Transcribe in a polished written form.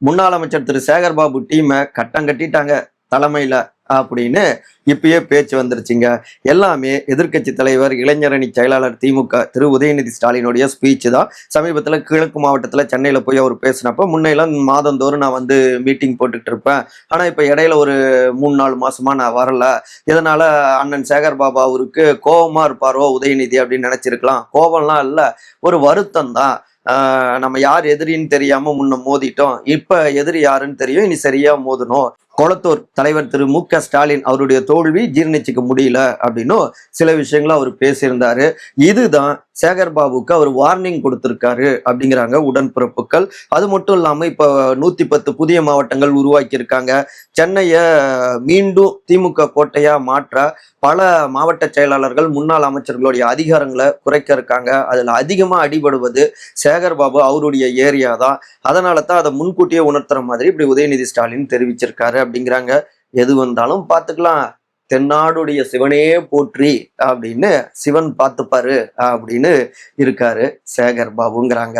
முன்னாள் அமைச்சர் திரு சேகர் பாபு டீமை கட்டம் கட்டிட்டாங்க தலைமையில அப்படின்னு இப்பயே பேச்சு வந்துருச்சுங்க. எல்லாமே எதிர்க்கட்சி தலைவர் இளைஞரணி செயலாளர் திமுக திரு உதயநிதி ஸ்டாலினுடைய ஸ்பீச் தான். சமீபத்துல கிழக்கு மாவட்டத்துல சென்னையில போய் அவர் பேசினப்ப, முன்னையெல்லாம் மாதந்தோறும் நான் வந்து மீட்டிங் போட்டுக்கிட்டு இருப்பேன், ஆனா இப்ப இடையில ஒரு 3-4 மாசமா நான் வரல, இதனால அண்ணன் சேகர் பாபு அவருக்கு கோபமா இருப்பாரோ உதயநிதி அப்படின்னு நினைச்சிருக்கலாம். கோபம்லாம் இல்ல, ஒரு வருத்தம் தான். நம்ம யார் எதிரின்னு தெரியாம முன்ன மோதிட்டோம், இப்ப எதிரி யாருன்னு தெரியும், இனி சரியா மோதணும். கொளத்தூர் தலைவர் திரு மு.க. ஸ்டாலின் அவருடைய தோல்வி ஜீர்ணிச்சுக்க முடியல அப்படின்னு சில விஷயங்களை அவர் பேசியிருந்தாரு. இதுதான் சேகர் பாபுக்கு அவர் வார்னிங் கொடுத்திருக்காரு அப்படிங்கிறாங்க உடன்பிறப்புகள். அது மட்டும் இல்லாம இப்ப 110 புதிய மாவட்டங்கள் உருவாக்கி இருக்காங்க. சென்னைய மீண்டும் திமுக கோட்டையா மாற்ற பல மாவட்ட செயலாளர்கள் முன்னாள் அமைச்சர்களுடைய அதிகாரங்களை குறைக்க இருக்காங்க. அதுல அதிகமா அடிபடுவது சேகர் பாபு அவருடைய ஏரியா தான். அதனால தான் அதை முன்கூட்டியே உணர்த்துற மாதிரி இப்படி உதயநிதி ஸ்டாலின் தெரிவிச்சிருக்காரு அப்படிங்கிறாங்க. எது வந்தாலும் பார்த்துக்கலாம், தென்னாடுடைய சிவனே போற்றி அப்படின்னு சிவன் பார்த்துப்பாரு அப்படின்னு இருக்காரு சேகர் பாபுங்கிறாங்க.